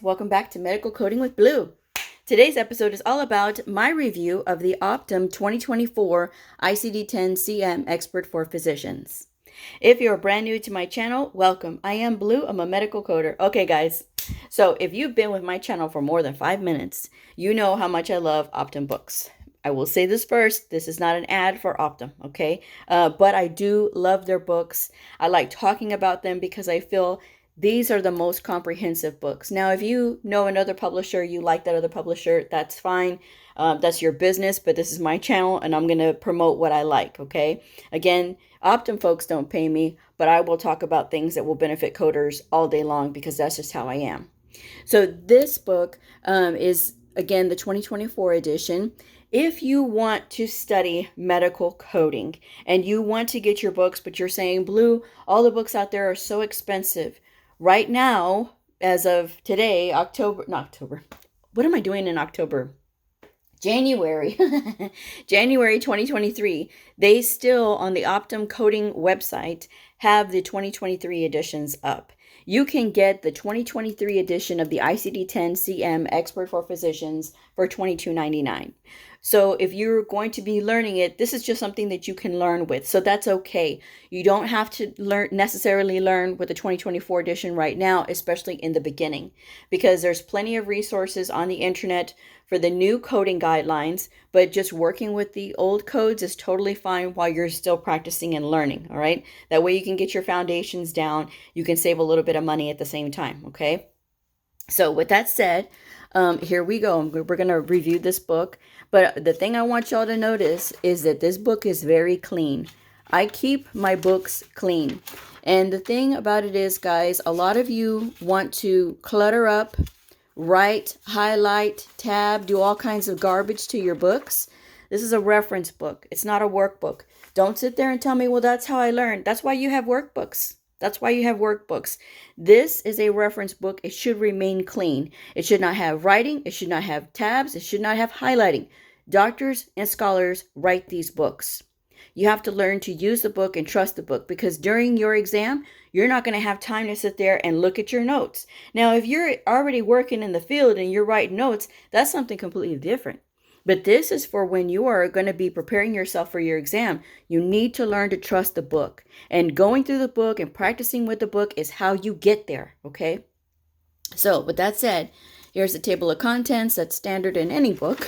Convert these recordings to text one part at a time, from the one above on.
welcome back to Medical Coding with Blue. Today's episode is all about my review of the Optum 2024 ICD-10-CM Expert for Physicians. If you're brand new to my channel, welcome. I am Blue, I'm a medical coder. Okay guys, so if you've been with my channel for more than 5 minutes, you know how much I love Optum books. I will say this first, this is not an ad for Optum, okay? But I do love their books. I like talking about them because I feel these are the most comprehensive books. Now, if you know another publisher, you like that other publisher, that's fine. That's your business, but this is my channel and I'm going to promote what I like, okay? Again, Optum folks don't pay me, but I will talk about things that will benefit coders all day long because that's just how I am. So this book is, again, the 2024 edition. If you want to study medical coding and you want to get your books, but you're saying, Blue, all the books out there are so expensive. Right now, as of today, what am I doing in October? January 2023, they still, on the Optum Coding website, have the 2023 editions up. You can get the 2023 edition of the ICD-10-CM Expert for Physicians for $22.99. So if you're going to be learning it, this is just something that you can learn with. So that's okay. You don't have to necessarily learn with the 2024 edition right now, especially in the beginning, because there's plenty of resources on the internet for the new coding guidelines, but just working with the old codes is totally fine while you're still practicing and learning, all right? That way you can get your foundations down. You can save a little bit of money at the same time, okay? So with that said, here we go. We're going to review this book. But the thing I want y'all to notice is that this book is very clean. I keep my books clean. And the thing about it is, guys, a lot of you want to clutter up, write, highlight, tab, do all kinds of garbage to your books. This is a reference book. It's not a workbook. Don't sit there and tell me, well, that's how I learned. That's why you have workbooks. That's why you have workbooks. This is a reference book. It should remain clean. It should not have writing. It should not have tabs. It should not have highlighting. Doctors and scholars write these books. You have to learn to use the book and trust the book, because during your exam, you're not going to have time to sit there and look at your notes. Now, if you're already working in the field and you're writing notes, that's something completely different. But this is for when you are going to be preparing yourself for your exam. You need to learn to trust the book. And going through the book and practicing with the book is how you get there, okay? So with that said, here's the table of contents that's standard in any book.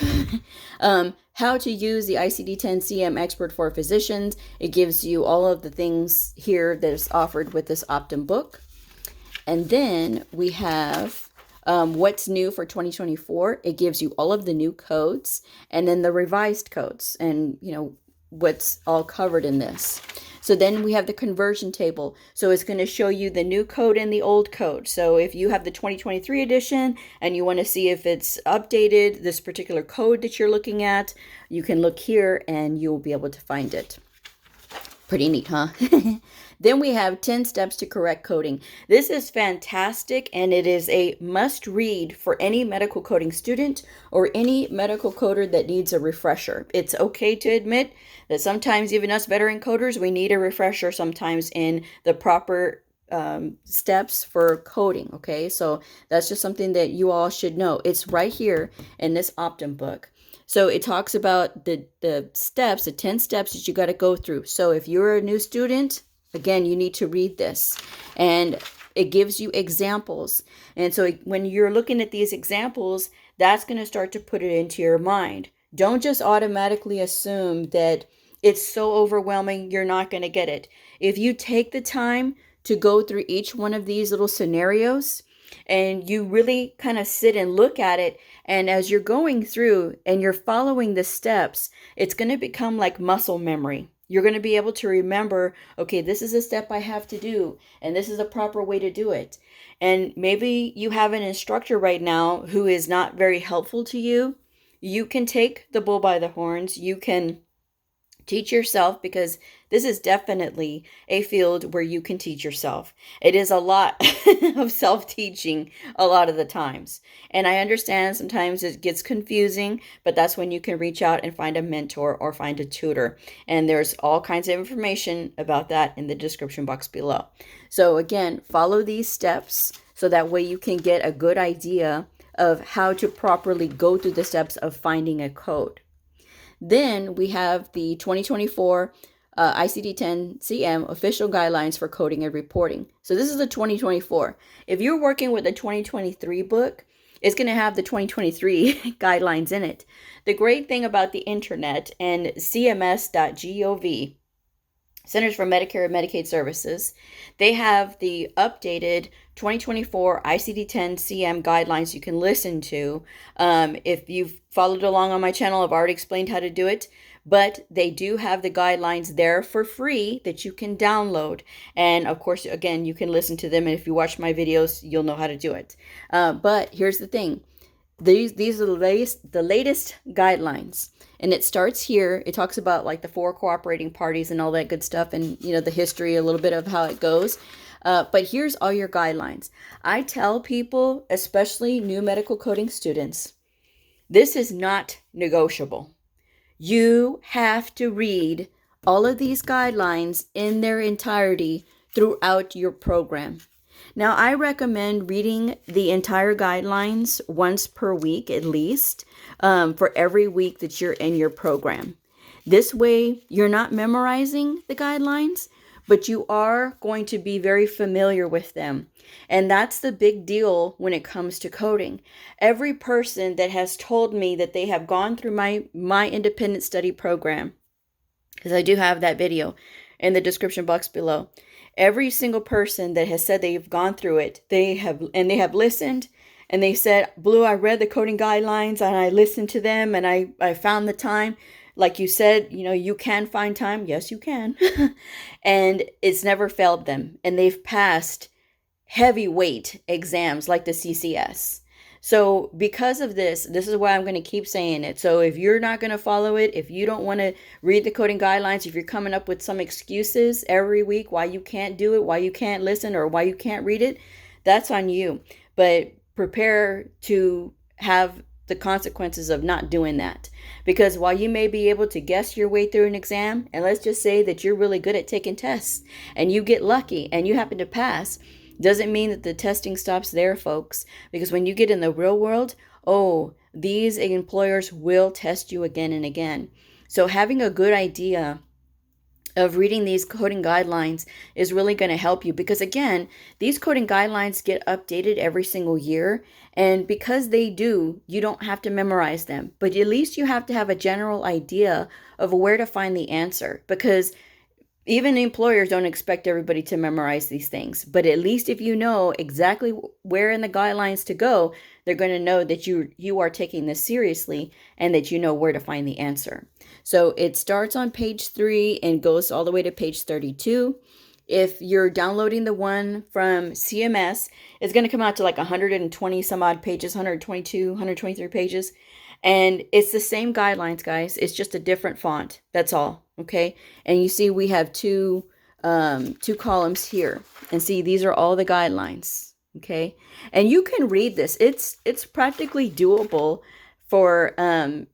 How to use the ICD-10-CM Expert for Physicians. It gives you all of the things here that is offered with this Optum book. And then we have what's new for 2024. It gives you all of the new codes and then the revised codes and, you know, what's all covered in this. So then we have the conversion table. So it's going to show you the new code and the old code. So if you have the 2023 edition and you want to see if it's updated, this particular code that you're looking at, you can look here and you'll be able to find it. Pretty neat, huh? Then we have 10 steps to correct coding. This is fantastic, and it is a must read for any medical coding student or any medical coder that needs a refresher. It's okay to admit that sometimes even us veteran coders, we need a refresher sometimes in the proper steps for coding, okay? So that's just something that you all should know. It's right here in this Optum book. So it talks about the steps, the 10 steps that you got to go through. So if you're a new student, again, you need to read this. And it gives you examples. And so when you're looking at these examples, that's going to start to put it into your mind. Don't just automatically assume that it's so overwhelming, you're not going to get it. If you take the time to go through each one of these little scenarios, and you really kind of sit and look at it, and as you're going through and you're following the steps, it's going to become like muscle memory. You're going to be able to remember, okay, this is a step I have to do, and this is a proper way to do it. And maybe you have an instructor right now who is not very helpful to you. You can take the bull by the horns. You can teach yourself, because this is definitely a field where you can teach yourself. It is a lot of self-teaching a lot of the times. And I understand sometimes it gets confusing, but that's when you can reach out and find a mentor or find a tutor. And there's all kinds of information about that in the description box below. So again, follow these steps. so that way you can get a good idea of how to properly go through the steps of finding a code. Then we have the 2024 ICD-10-CM official guidelines for coding and reporting. So this is the 2024. If you're working with a 2023 book, it's going to have the 2023 guidelines in it. The great thing about the internet and CMS.gov, Centers for Medicare and Medicaid Services, they have the updated 2024 ICD-10-CM guidelines you can listen to. If you've followed along on my channel, I've already explained how to do it, but they do have the guidelines there for free that you can download. And of course, again, you can listen to them. And if you watch my videos, you'll know how to do it. But here's the thing. These are the latest guidelines. And it starts here. It talks about like the 4 cooperating parties and all that good stuff, and the history, a little bit of how it goes. But here's all your guidelines. I tell people, especially new medical coding students, this is not negotiable. You have to read all of these guidelines in their entirety throughout your program. Now, I recommend reading the entire guidelines once per week at least, for every week that you're in your program. This way, you're not memorizing the guidelines, but you are going to be very familiar with them. And that's the big deal when it comes to coding. Every person that has told me that they have gone through my independent study program, because I do have that video in the description box below. Every single person that has said they've gone through it, they have listened, and they said, Blue, I read the coding guidelines and I listened to them and I found the time. Like you said, you can find time. Yes, you can. And it's never failed them. And they've passed heavyweight exams like the CCS. So because of this is why I'm going to keep saying it. So if you're not going to follow it, if you don't want to read the coding guidelines, if you're coming up with some excuses every week why you can't do it, why you can't listen, or why you can't read it, that's on you. But prepare to have the consequences of not doing that. Because while you may be able to guess your way through an exam, and let's just say that you're really good at taking tests and you get lucky and you happen to pass, doesn't mean that the testing stops there, folks. Because when you get in the real world, these employers will test you again and again. So having a good idea of reading these coding guidelines is really going to help you, because again, these coding guidelines get updated every single year, and because they do, you don't have to memorize them, but at least you have to have a general idea of where to find the answer, because even employers don't expect everybody to memorize these things. But at least if you know exactly where in the guidelines to go, they're going to know that you are taking this seriously and that you know where to find the answer. So it starts on page 3 and goes all the way to page 32. If you're downloading the one from CMS, it's going to come out to like 120 some odd pages, 122, 123 pages. And it's the same guidelines, guys. It's just a different font. That's all. Okay. And you see we have two columns here. And see, these are all the guidelines. Okay. And you can read this. It's practically doable for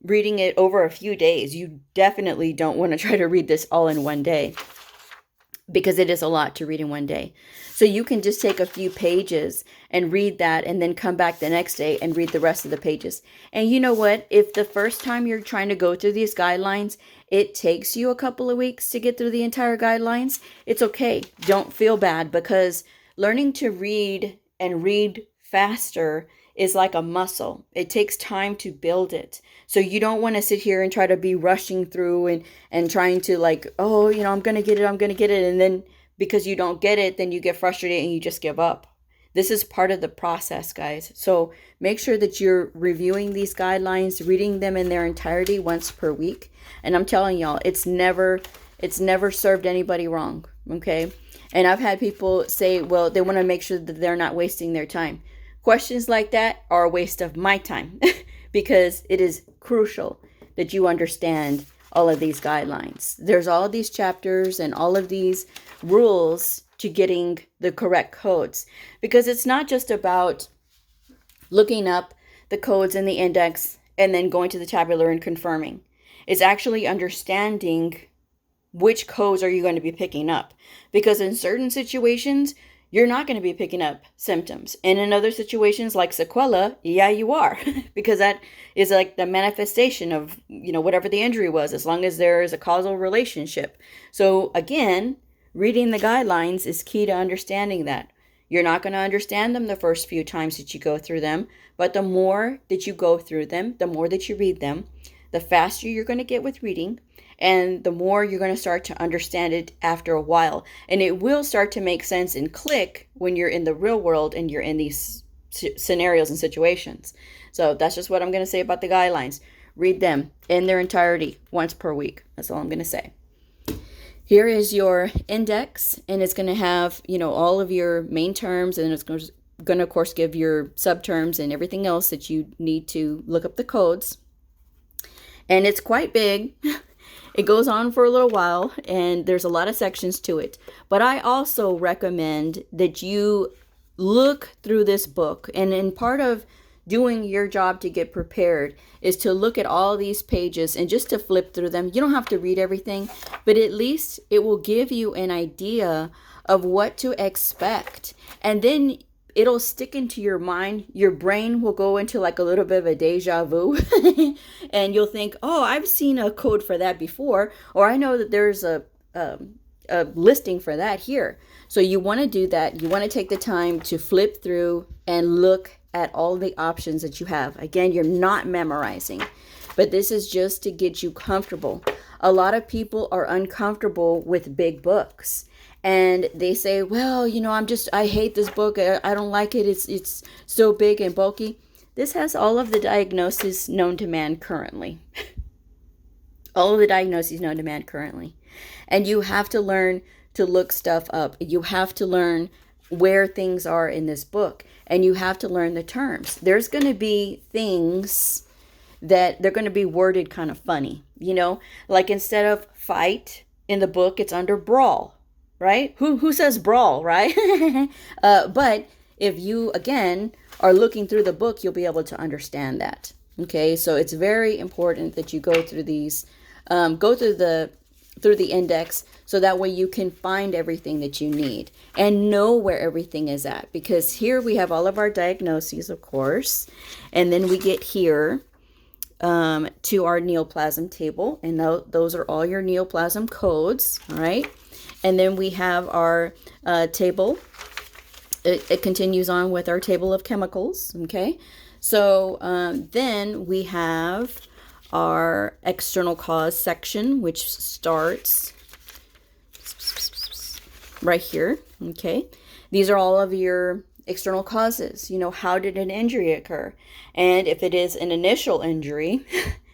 reading it over a few days. You definitely don't want to try to read this all in one day, because it is a lot to read in one day. So you can just take a few pages and read that, and then come back the next day and read the rest of the pages. And you know what? If the first time you're trying to go through these guidelines, it takes you a couple of weeks to get through the entire guidelines, it's okay. Don't feel bad, because learning to read and read faster is like a muscle. It takes time to build it. So you don't want to sit here and try to be rushing through and trying to like, I'm going to get it. And then because you don't get it, then you get frustrated and you just give up. This is part of the process, guys. So make sure that you're reviewing these guidelines, reading them in their entirety once per week. And I'm telling y'all, it's never served anybody wrong. Okay. And I've had people say, well, they want to make sure that they're not wasting their time. Questions like that are a waste of my time because it is crucial that you understand all of these guidelines. There's all of these chapters and all of these rules to getting the correct codes, because it's not just about looking up the codes in the index and then going to the tabular and confirming. It's actually understanding which codes are you going to be picking up, because in certain situations, you're not going to be picking up symptoms. And in other situations like sequela, yeah, you are, because that is like the manifestation of, whatever the injury was, as long as there is a causal relationship. So again, reading the guidelines is key to understanding that. You're not going to understand them the first few times that you go through them, but the more that you go through them, the more that you read them, the faster you're going to get with reading, and the more you're going to start to understand it after a while. And it will start to make sense and click when you're in the real world and you're in these scenarios and situations. So that's just what I'm going to say about the guidelines. Read them in their entirety once per week. That's all I'm going to say. Here is your index, and it's going to have, all of your main terms, and it's going to, of course, give your subterms and everything else that you need to look up the codes. And it's quite big. It goes on for a little while, and there's a lot of sections to it. But I also recommend that you look through this book. And in part of doing your job to get prepared is to look at all these pages and just to flip through them. You don't have to read everything, but at least it will give you an idea of what to expect. And then it'll stick into your mind. Your brain will go into like a little bit of a deja vu and you'll think, oh, I've seen a code for that before, or I know that there's a listing for that here. So you want to do that. You want to take the time to flip through and look at all the options that you have. Again, you're not memorizing, but this is just to get you comfortable. A lot of people are uncomfortable with big books. And they say, well, I hate this book. I don't like it. It's so big and bulky. This has all of the diagnoses known to man currently. All of the diagnoses known to man currently. And you have to learn to look stuff up. You have to learn where things are in this book. And you have to learn the terms. There's going to be things that they're going to be worded kind of funny. Like instead of fight in the book, it's under brawl. Right? Who says brawl, right? But if you, again, are looking through the book, you'll be able to understand that. Okay, so it's very important that you go through these, go through the index, so that way you can find everything that you need and know where everything is at. Because here we have all of our diagnoses, of course, and then we get here to our neoplasm table, and those are all your neoplasm codes, all right? And then we have our table. It continues on with our table of chemicals, okay? So then we have our external cause section, which starts right here, okay? These are all of your external causes. How did an injury occur? And if it is an initial injury,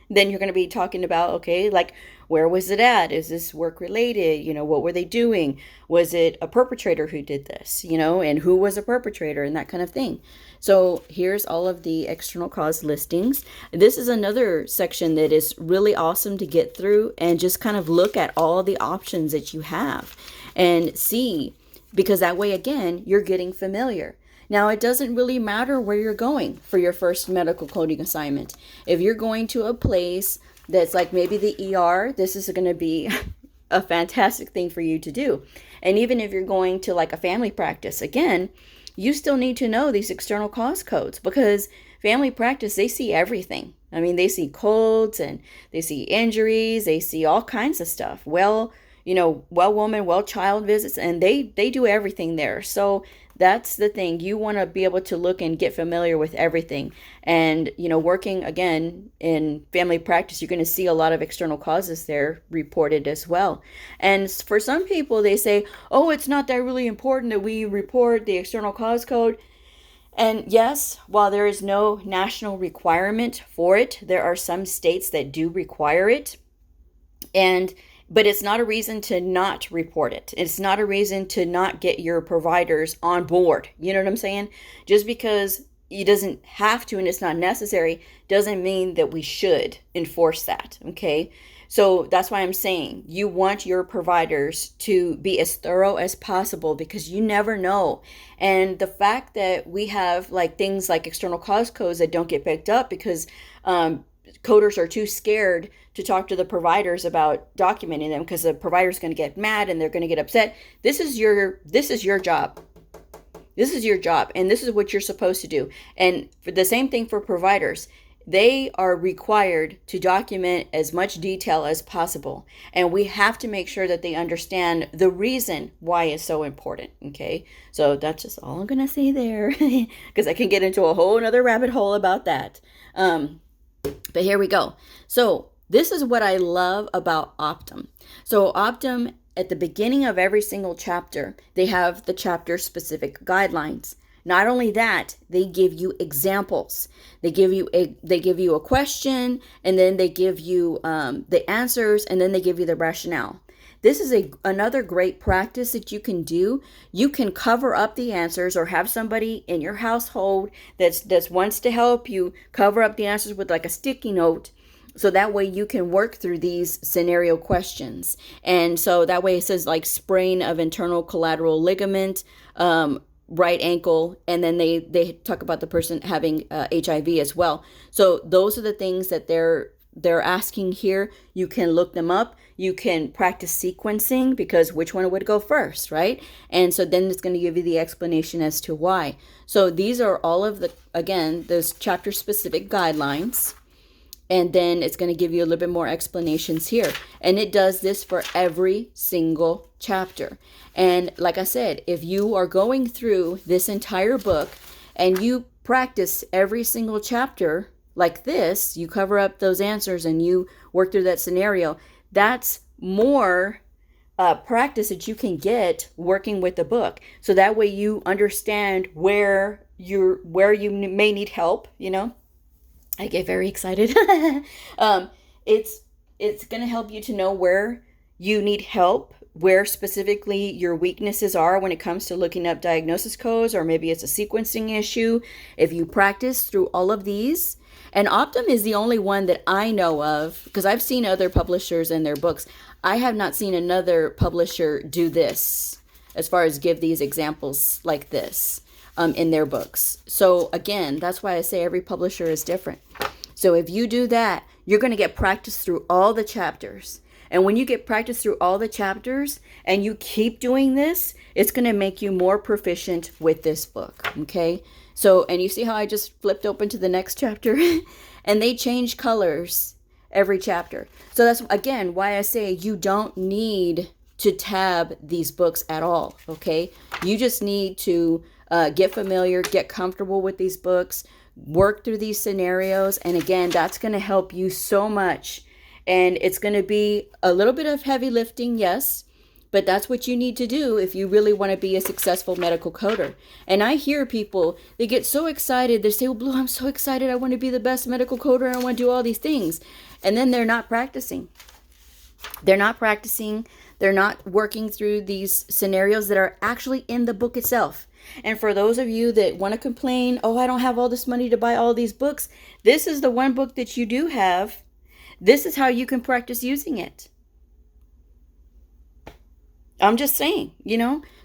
then you're going to be talking about, okay, like, where was it at? Is this work related? What were they doing? Was it a perpetrator who did this? And who was a perpetrator and that kind of thing. So here's all of the external cause listings. This is another section that is really awesome to get through and just kind of look at all the options that you have and see, because that way, again, you're getting familiar. Now, it doesn't really matter where you're going for your first medical coding assignment. If you're going to a place that's like maybe the ER, this is going to be a fantastic thing for you to do. And even if you're going to like a family practice, again, you still need to know these external cause codes, because family practice, they see everything. I mean, they see colds and they see injuries, they see all kinds of stuff. Well woman, well child visits, and they do everything there. So that's the thing. You want to be able to look and get familiar with everything. And, working again in family practice, you're going to see a lot of external causes there reported as well. And for some people, they say, oh, it's not that really important that we report the external cause code. And yes, while there is no national requirement for it, there are some states that do require it. But it's not a reason to not report it. It's not a reason to not get your providers on board. You know what I'm saying? Just because it doesn't have to and it's not necessary doesn't mean that we should enforce that. Okay? So that's why I'm saying you want your providers to be as thorough as possible, because you never know. And the fact that we have like things like external cause codes that don't get picked up because coders are too scared to talk to the providers about documenting them, because the provider's going to get mad and they're going to get upset. This is your job. This is your job, and this is what you're supposed to do. And for the same thing for providers, they are required to document as much detail as possible. And we have to make sure that they understand the reason why it's so important. Okay. So that's just all I'm going to say there, because I can get into a whole nother rabbit hole about that. But here we go. So this is what I love about Optum. So Optum, at the beginning of every single chapter, they have the chapter specific guidelines. Not only that, they give you examples. They give you a question, and then they give you the answers, and then they give you the rationale. This is another great practice that you can do. You can cover up the answers, or have somebody in your household that's wants to help you cover up the answers with like a sticky note. So that way you can work through these scenario questions. And so that way it says like sprain of internal collateral ligament, right ankle, and then they talk about the person having HIV as well. So those are the things that they're asking here. You can look them up. You can practice sequencing, because which one would go first, right? And so then it's going to give you the explanation as to why. So these are all of those chapter specific guidelines. And then it's going to give you a little bit more explanations here. And it does this for every single chapter. And like I said, if you are going through this entire book and you practice every single chapter like this, you cover up those answers and you work through that scenario, that's more practice that you can get working with the book. So that way you understand where you may need help, I get very excited. It's going to help you to know where you need help, where specifically your weaknesses are when it comes to looking up diagnosis codes, or maybe it's a sequencing issue. If you practice through all of these, and Optum is the only one that I know of, because I've seen other publishers and their books. I have not seen another publisher do this, as far as give these examples like this. In their books. So again, that's why I say every publisher is different. So if you do that, you're going to get practice through all the chapters. And when you get practice through all the chapters and you keep doing this, it's going to make you more proficient with this book. Okay. So, and you see how I just flipped open to the next chapter and they change colors every chapter. So that's again why I say you don't need to tab these books at all. Okay. You just need to get familiar, get comfortable with these books, work through these scenarios. And again, that's going to help you so much. And it's going to be a little bit of heavy lifting, yes, but that's what you need to do if you really want to be a successful medical coder. And I hear people, they get so excited. They say, well, Blue, I'm so excited. I want to be the best medical coder. And I want to do all these things. And then they're not practicing. They're not practicing. They're not working through these scenarios that are actually in the book itself. And for those of you that want to complain, oh, I don't have all this money to buy all these books. This is the one book that you do have. This is how you can practice using it. I'm just saying,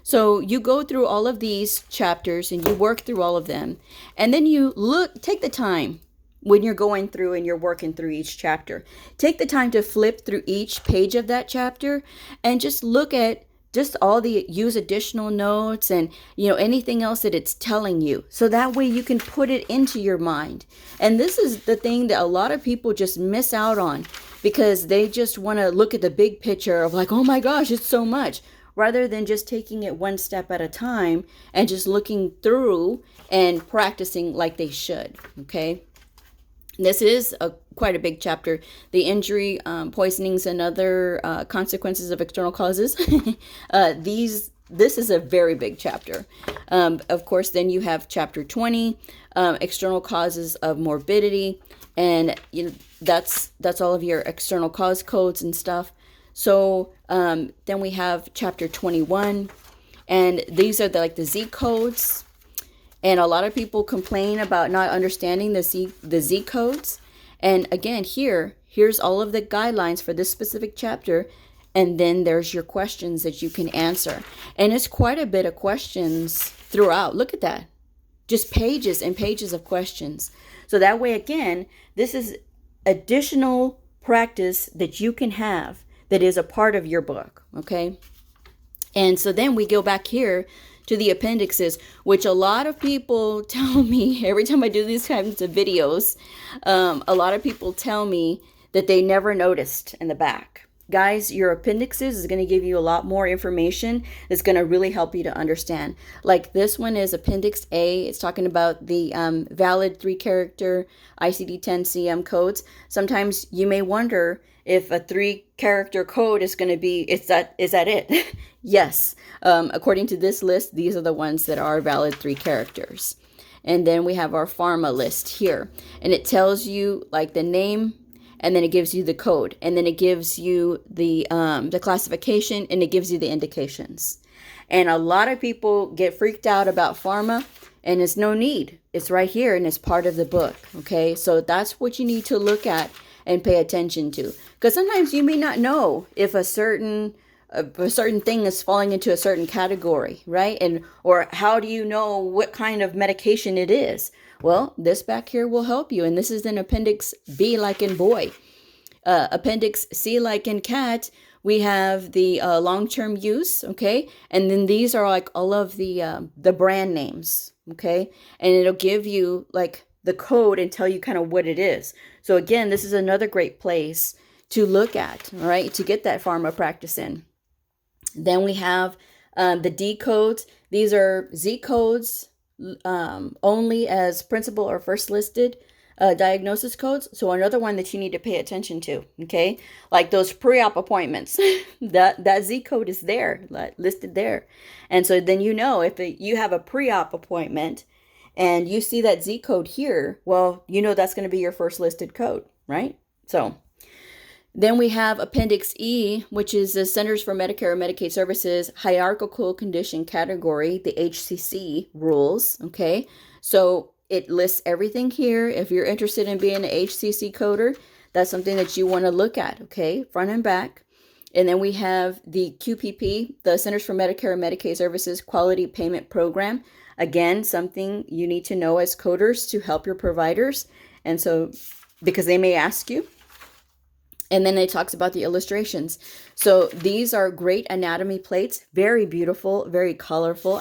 So you go through all of these chapters and you work through all of them. And then you take the time when you're going through and you're working through each chapter. Take the time to flip through each page of that chapter and just look at use additional notes and, anything else that it's telling you. So that way you can put it into your mind. And this is the thing that a lot of people just miss out on, because they just want to look at the big picture of like, oh my gosh, it's so much, rather than just taking it one step at a time and just looking through and practicing like they should. Okay. This is quite a big chapter. The injury, poisonings, and other consequences of external causes. This is a very big chapter. Of course, then you have chapter 20, external causes of morbidity, and that's all of your external cause codes and stuff. So then we have chapter 21, and these are the Z codes. And a lot of people complain about not understanding the Z codes. And again, here's all of the guidelines for this specific chapter. And then there's your questions that you can answer. And it's quite a bit of questions throughout. Look at that. Just pages and pages of questions. So that way, again, this is additional practice that you can have that is a part of your book. Okay. And so then we go back here to the appendixes, which a lot of people tell me every time I do these kinds of videos. A lot of people tell me that they never noticed in the back. Guys, your appendixes is going to give you a lot more information that's going to really help you to understand. Like this one is Appendix A. It's talking about the valid 3-character ICD-10-CM codes. Sometimes you may wonder if a 3-character code is going to be, is that it? Yes. According to this list, these are the ones that are valid 3 characters. And then we have our pharma list here. And it tells you like the name, and then it gives you the code, and then it gives you the classification, and it gives you the indications. And a lot of people get freaked out about pharma, and it's no need. It's right here, and it's part of the book. Okay, so that's what you need to look at and pay attention to, because sometimes you may not know if a certain thing is falling into a certain category, right? And or how do you know what kind of medication it is? Well, this back here will help you. And this is in Appendix B, like in boy. Appendix C, like in cat, we have the long-term use, okay? And then these are like all of the brand names, okay? And it'll give you like the code and tell you kind of what it is. So again, this is another great place to look at, all right, to get that pharma practice in. Then we have the D codes. These are Z codes only as principal or first listed diagnosis codes. So another one that you need to pay attention to, okay? Like those pre-op appointments, that Z code is there, listed there. And so then you know if you have a pre-op appointment and you see that Z code here, well, you know that's going to be your first listed code, right? So then we have Appendix E, which is the Centers for Medicare and Medicaid Services Hierarchical Condition Category, the HCC rules, okay? So it lists everything here. If you're interested in being an HCC coder, that's something that you want to look at, okay? Front and back. And then we have the QPP, the Centers for Medicare and Medicaid Services Quality Payment Program. Again, something you need to know as coders to help your providers. And so, because they may ask you. And then it talks about the illustrations. So these are great anatomy plates, very beautiful, very colorful.